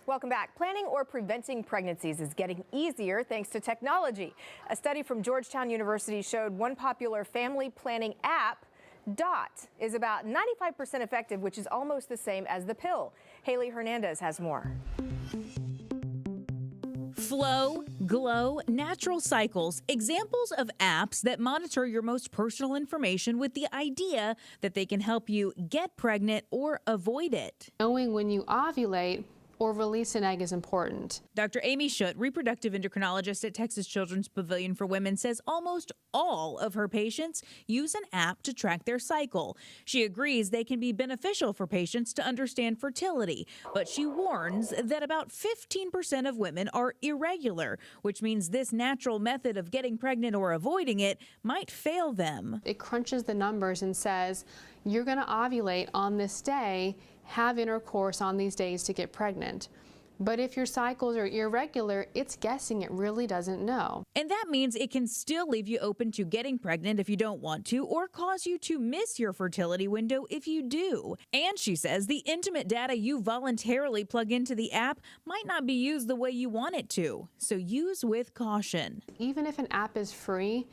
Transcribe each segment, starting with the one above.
Welcome back. Planning or preventing pregnancies is getting easier thanks to technology. A study from Georgetown University showed one popular family planning app, Dot, is about 95% effective, which is almost the same as the pill. Haley Hernandez has more. Flow, Glow, Natural Cycles, examples of apps that monitor your most personal information with the idea that they can help you get pregnant or avoid it. Knowing when you ovulate or release an egg is important. Dr. Amy Schutt, reproductive endocrinologist at Texas Children's Pavilion for Women, says almost all of her patients use an app to track their cycle. She agrees they can be beneficial for patients to understand fertility, but she warns that about 15% of women are irregular, which means this natural method of getting pregnant or avoiding it might fail them. It crunches the numbers and says, you're going to ovulate on this day, have intercourse on these days to get pregnant. But if your cycles are irregular, it's guessing, it really doesn't know. And that means it can still leave you open to getting pregnant if you don't want to, or cause you to miss your fertility window if you do. And she says the intimate data you voluntarily plug into the app might not be used the way you want it to. So use with caution. Even if an app is free,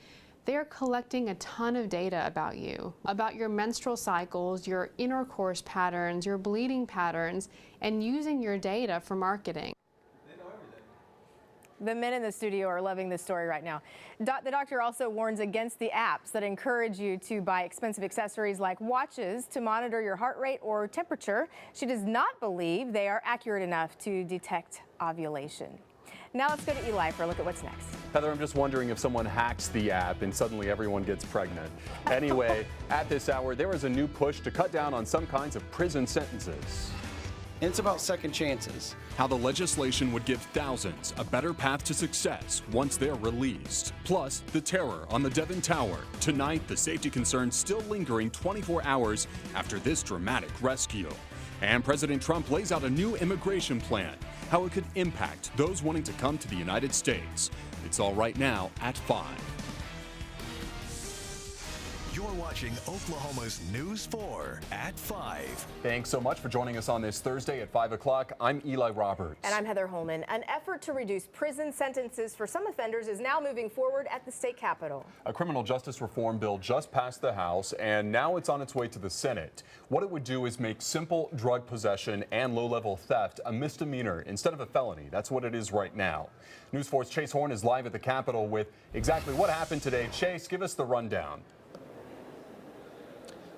they're collecting a ton of data about you, about your menstrual cycles, your intercourse patterns, your bleeding patterns, and using your data for marketing. The men in the studio are loving this story right now. The doctor also warns against the apps that encourage you to buy expensive accessories like watches to monitor your heart rate or temperature. She does not believe they are accurate enough to detect ovulation. Now let's go to Eli for a look at what's next. Heather, I'm just wondering if someone hacks the app and suddenly everyone gets pregnant. Anyway, at this hour, there is a new push to cut down on some kinds of prison sentences. It's about second chances. How the legislation would give thousands a better path to success once they're released. Plus, the terror on the Devon Tower. Tonight, the safety concerns still lingering 24 hours after this dramatic rescue. And President Trump lays out a new immigration plan, how it could impact those wanting to come to the United States. It's all right now at 5. You're watching Oklahoma's News 4 at 5. Thanks so much for joining us on this Thursday at 5 o'clock. I'm Eli Roberts. And I'm Heather Holman. An effort to reduce prison sentences for some offenders is now moving forward at the state capitol. A criminal justice reform bill just passed the House, and now it's on its way to the Senate. What it would do is make simple drug possession and low-level theft a misdemeanor instead of a felony. That's what it is right now. News 4's Chase Horn is live at the Capitol with exactly what happened today. Chase, give us the rundown.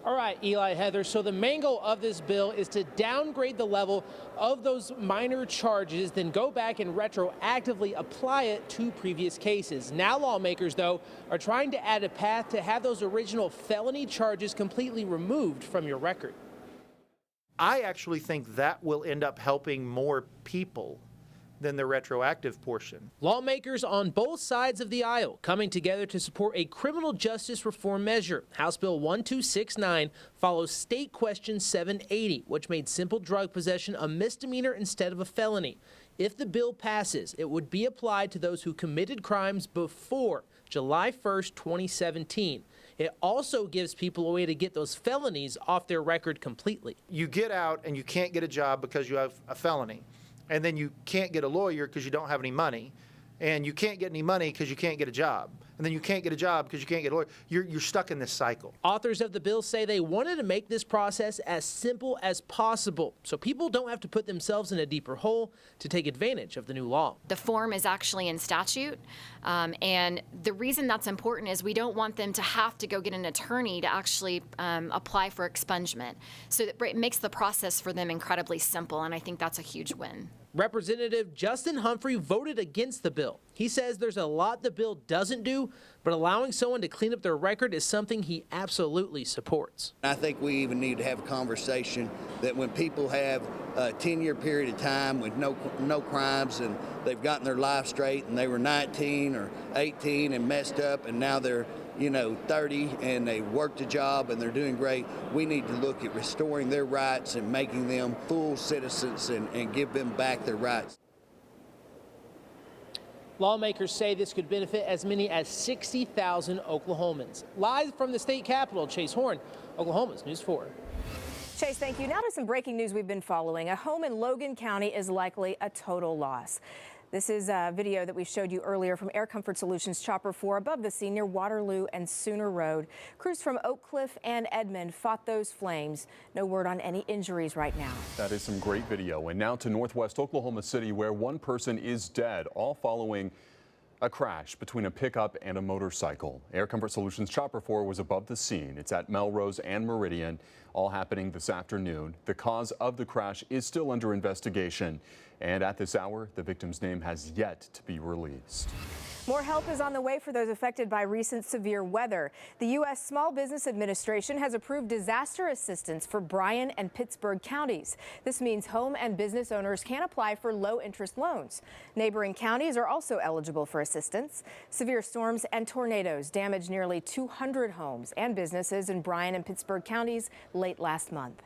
All right, Eli, Heather, so the main goal of this bill is to downgrade the level of those minor charges, then go back and retroactively apply it to previous cases. Now lawmakers, though, are trying to add a path to have those original felony charges completely removed from your record. I actually think that will end up helping more people than the retroactive portion. Lawmakers on both sides of the aisle coming together to support a criminal justice reform measure. House Bill 1269 follows State Question 780, which made simple drug possession a misdemeanor instead of a felony. If the bill passes, it would be applied to those who committed crimes before July 1st, 2017. It also gives people a way to get those felonies off their record completely. You get out and you can't get a job because you have a felony. And then you can't get a lawyer because you don't have any money. And you can't get any money because you can't get a job. And then you can't get a job because you can't get a lawyer. You're stuck in this cycle. Authors of the bill say they wanted to make this process as simple as possible so people don't have to put themselves in a deeper hole to take advantage of the new law. The form is actually in statute. And the reason that's important is we don't want them to have to go get an attorney to actually apply for expungement. So it makes the process for them incredibly simple, and I think that's a huge win. Representative Justin Humphrey voted against the bill. He says there's a lot the bill doesn't do, but allowing someone to clean up their record is something he absolutely supports. I think we even need to have a conversation that when people have a 10-year period of time with no crimes and they've gotten their life straight and they were 19 or 18 and messed up and now they're 30 and they worked a job and they're doing great, we need to look at restoring their rights and making them full citizens and give them back their rights. Lawmakers say this could benefit as many as 60,000 Oklahomans. Live from the state capitol, Chase Horn, Oklahoma's News 4. Chase, thank you. Now to some breaking news we've been following. A home in Logan County is likely a total loss. This is a video that we showed you earlier from Air Comfort Solutions Chopper 4 above the scene near Waterloo and Sooner Road. Crews from Oak Cliff and Edmond fought those flames. No word on any injuries right now. That is some great video. And now to northwest Oklahoma City, where one person is dead, all following a crash between a pickup and a motorcycle. Air Comfort Solutions Chopper 4 was above the scene. It's at Melrose and Meridian, all happening this afternoon. The cause of the crash is still under investigation. And at this hour, the victim's name has yet to be released. More help is on the way for those affected by recent severe weather. The U.S. Small Business Administration has approved disaster assistance for Bryan and Pittsburgh counties. This means home and business owners can apply for low-interest loans. Neighboring counties are also eligible for assistance. Severe storms and tornadoes damaged nearly 200 homes and businesses in Bryan and Pittsburgh counties late last month.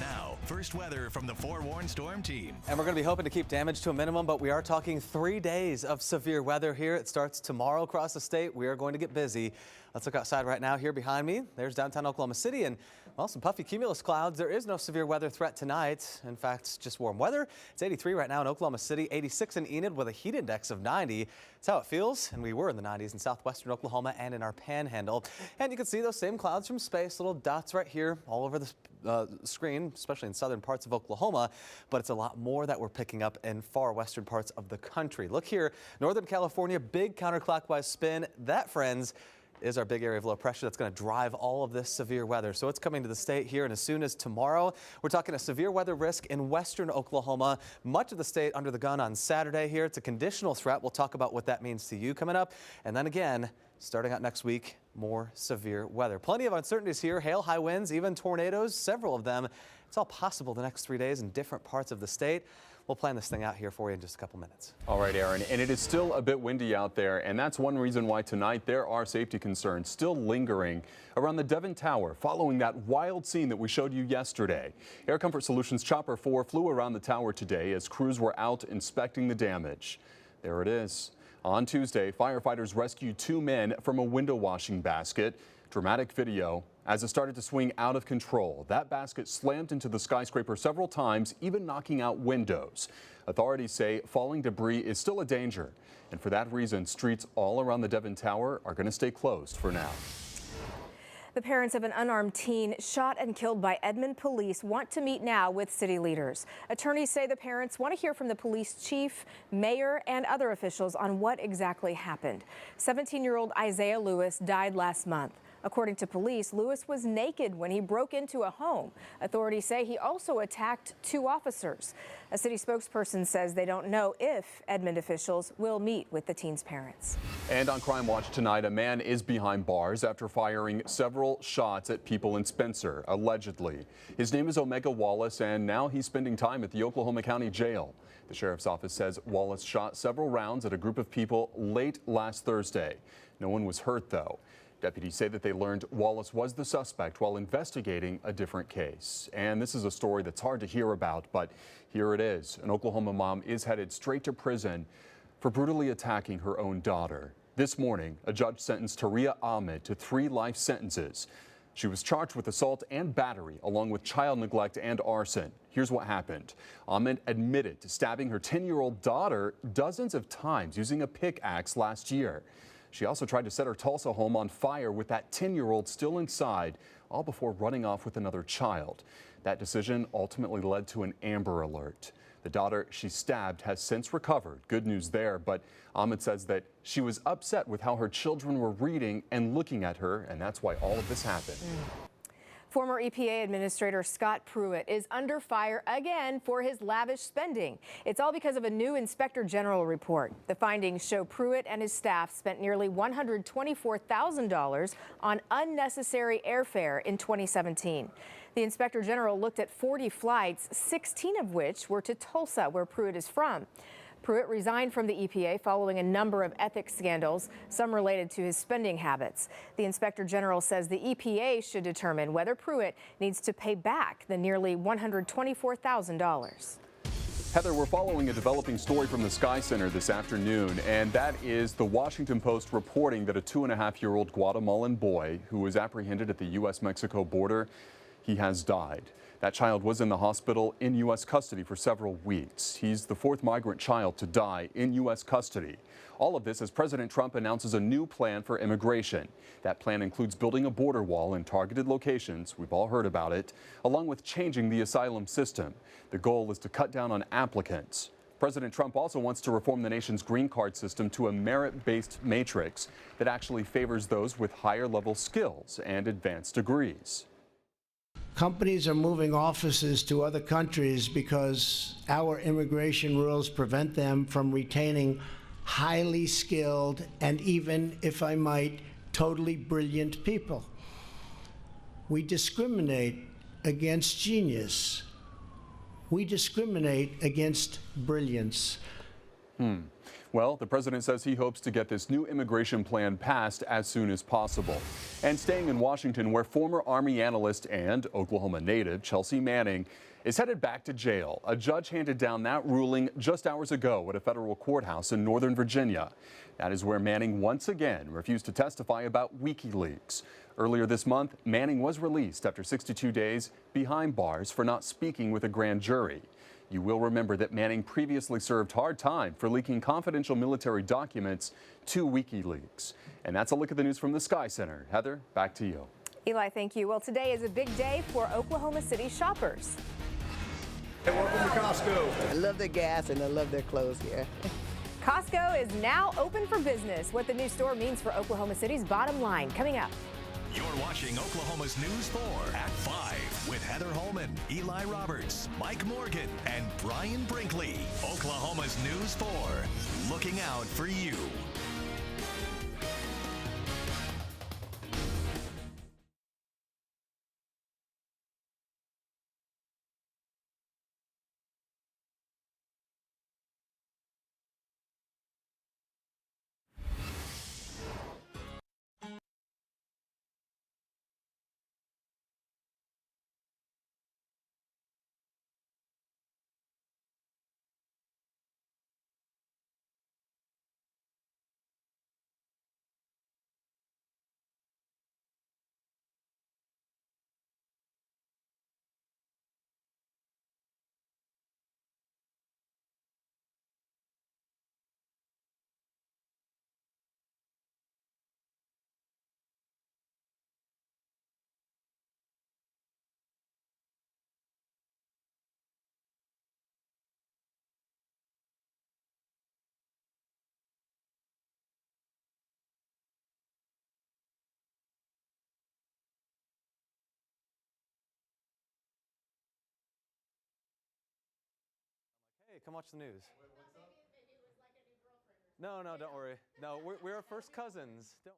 Now, first weather from the Forewarned Storm Team. And we're going to be hoping to keep damage to a minimum, but we are talking 3 days of severe weather here. It starts tomorrow across the state. We are going to get busy. Let's look outside right now. Here behind me, there's downtown Oklahoma City, and well, some puffy cumulus clouds. There is no severe weather threat tonight. In fact, just warm weather. It's 83 right now in Oklahoma City, 86 in Enid with a heat index of 90. That's how it feels, and we were in the 90s in southwestern Oklahoma and in our panhandle. And you can see those same clouds from space, little dots right here all over the screen, especially in southern parts of Oklahoma, but it's a lot more that we're picking up in far western parts of the country. Look here, Northern California, big counterclockwise spin. That, friends, is our big area of low pressure that's going to drive all of this severe weather. So it's coming to the state here, and as soon as tomorrow, we're talking a severe weather risk in western Oklahoma. Much of the state under the gun on Saturday here. It's a conditional threat. We'll talk about what that means to you coming up. And then again, starting out next week, more severe weather. Plenty of uncertainties here. Hail, high winds, even tornadoes, several of them. It's all possible the next 3 days in different parts of the state. We'll plan this thing out here for you in just a couple minutes. All right, Aaron, and it is still a bit windy out there, and that's one reason why tonight there are safety concerns still lingering around the Devon Tower following that wild scene that we showed you yesterday. Air Comfort Solutions Chopper 4 flew around the tower today as crews were out inspecting the damage. There it is. On Tuesday, firefighters rescued 2 men from a window washing basket. Dramatic video as it started to swing out of control. That basket slammed into the skyscraper several times, even knocking out windows. Authorities say falling debris is still a danger, and for that reason, streets all around the Devon Tower are going to stay closed for now. The parents of an unarmed teen shot and killed by Edmond police want to meet now with city leaders. Attorneys say the parents want to hear from the police chief, mayor, and other officials on what exactly happened. 17-year-old Isaiah Lewis died last month. According to police, Lewis was naked when he broke into a home. Authorities say he also attacked 2 officers. A city spokesperson says they don't know if Edmond officials will meet with the teen's parents. And on Crime Watch tonight, a man is behind bars after firing several shots at people in Spencer, allegedly. His name is Omega Wallace, and now he's spending time at the Oklahoma County Jail. The sheriff's office says Wallace shot several rounds at a group of people late last Thursday. No one was hurt, though. Deputies say that they learned Wallace was the suspect while investigating a different case. And this is a story that's hard to hear about, but here it is. An Oklahoma mom is headed straight to prison for brutally attacking her own daughter. This morning, a judge sentenced Taria Ahmed to 3 life sentences. She was charged with assault and battery, along with child neglect and arson. Here's what happened. Ahmed admitted to stabbing her 10-year-old daughter dozens of times using a pickaxe last year. She also tried to set her Tulsa home on fire with that 10-year-old still inside, all before running off with another child. That decision ultimately led to an Amber Alert. The daughter she stabbed has since recovered. Good news there, but Ahmed says that she was upset with how her children were reading and looking at her, and that's why all of this happened. Former EPA Administrator Scott Pruitt is under fire again for his lavish spending. It's all because of a new Inspector General report. The findings show Pruitt and his staff spent nearly $124,000 on unnecessary airfare in 2017. The Inspector General looked at 40 flights, 16 of which were to Tulsa, where Pruitt is from. Pruitt resigned from the EPA following a number of ethics scandals, some related to his spending habits. The Inspector General says the EPA should determine whether Pruitt needs to pay back the nearly $124,000. Heather, we're following a developing story from the Sky Center this afternoon, and that is the Washington Post reporting that a 2.5-year-old Guatemalan boy who was apprehended at the U.S.-Mexico border, he has died. That child was in the hospital in U.S. custody for several weeks. He's the fourth migrant child to die in U.S. custody. All of this as President Trump announces a new plan for immigration. That plan includes building a border wall in targeted locations, we've all heard about it, along with changing the asylum system. The goal is to cut down on applicants. President Trump also wants to reform the nation's green card system to a merit-based matrix that actually favors those with higher-level skills and advanced degrees. Companies are moving offices to other countries because our immigration rules prevent them from retaining highly skilled and even, if I might, totally brilliant people. We discriminate against genius. We discriminate against brilliance. Well, the president says he hopes to get this new immigration plan passed as soon as possible. And staying in Washington, where former Army analyst and Oklahoma native Chelsea Manning is headed back to jail. A judge handed down that ruling just hours ago at a federal courthouse in Northern Virginia. That is where Manning once again refused to testify about WikiLeaks. Earlier this month, Manning was released after 62 days behind bars for not speaking with a grand jury. You will remember that Manning previously served hard time for leaking confidential military documents to WikiLeaks. And that's a look at the news from the Sky Center. Heather, back to you. Eli, thank you. Well, today is a big day for Oklahoma City shoppers. Hey, welcome to Costco. I love their gas and I love their clothes here. Costco is now open for business. What the new store means for Oklahoma City's bottom line, coming up. You're watching Oklahoma's News 4 at 5 with Heather Holman, Eli Roberts, Mike Morgan, and Brian Brinkley. Oklahoma's News 4, looking out for you. Hey, come watch the news. Wait, what's up? Maybe it was like a new girlfriend or something. No, don't worry. No, we're first cousins. Don't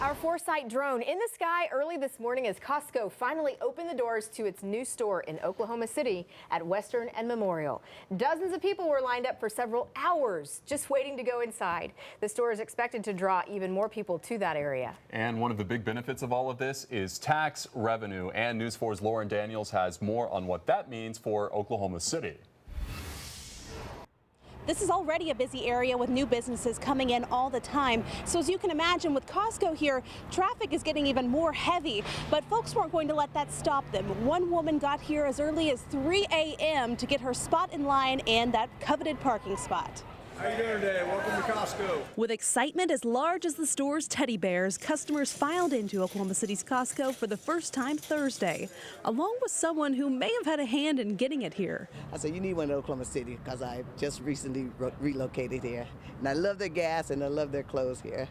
Our Foresight drone in the sky early this morning as Costco finally opened the doors to its new store in Oklahoma City at Western and Memorial. Dozens of people were lined up for several hours just waiting to go inside. The store is expected to draw even more people to that area. And one of the big benefits of all of this is tax revenue. And News 4's Lauren Daniels has more on what that means for Oklahoma City. This is already a busy area with new businesses coming in all the time. So as you can imagine, with Costco here, traffic is getting even more heavy, but folks weren't going to let that stop them. One woman got here as early as 3 a.m. to get her spot in line and that coveted parking spot. How you doing today? Welcome to Costco. With excitement as large as the store's teddy bears, customers filed into Oklahoma City's Costco for the first time Thursday, along with someone who may have had a hand in getting it here. I said, you need one in Oklahoma City because I just recently relocated here. And I love their gas and I love their clothes here.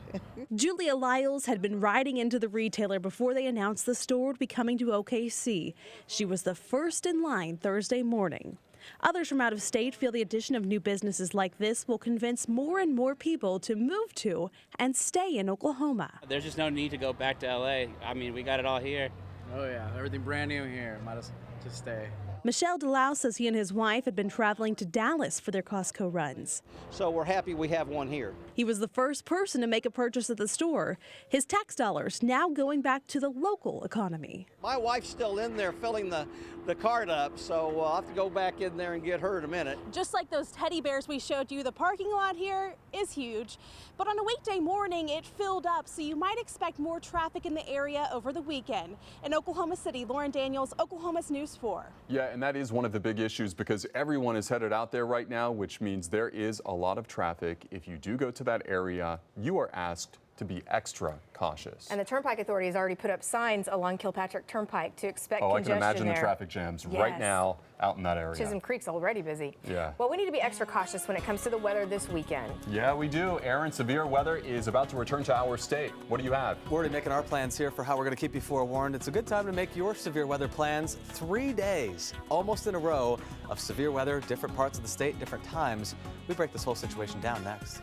Julia Lyles had been riding into the retailer before they announced the store would be coming to OKC. She was the first in line Thursday morning. Others from out of state feel the addition of new businesses like this will convince more and more people to move to and stay in Oklahoma. There's just no need to go back to LA. I mean, we got it all here. Oh yeah, everything brand new here. Might as well just stay. Michelle DeLau says he and his wife had been traveling to Dallas for their Costco runs. So we're happy we have one here. He was the first person to make a purchase at the store. His tax dollars now going back to the local economy. My wife's still in there filling the cart up, so I'll have to go back in there and get her in a minute. Just like those teddy bears we showed you, the parking lot here is huge. But on a weekday morning, it filled up, so you might expect more traffic in the area over the weekend. In Oklahoma City, Lauren Daniels, Oklahoma's News 4. Yeah, and that is one of the big issues because everyone is headed out there right now, which means there is a lot of traffic. If you do go to that area, you are asked to be extra cautious. And the Turnpike Authority has already put up signs along Kilpatrick Turnpike to expect congestion I can imagine there. the traffic jams right now out in that area. Chisholm Creek's already busy. Yeah. Well, we need to be extra cautious when it comes to the weather this weekend. Yeah, we do. Aaron, severe weather is about to return to our state. What do you have? We're already making our plans here for how we're going to keep you forewarned. It's a good time to make your severe weather plans. 3 days, almost in a row, of severe weather, different parts of the state, different times. We break this whole situation down next.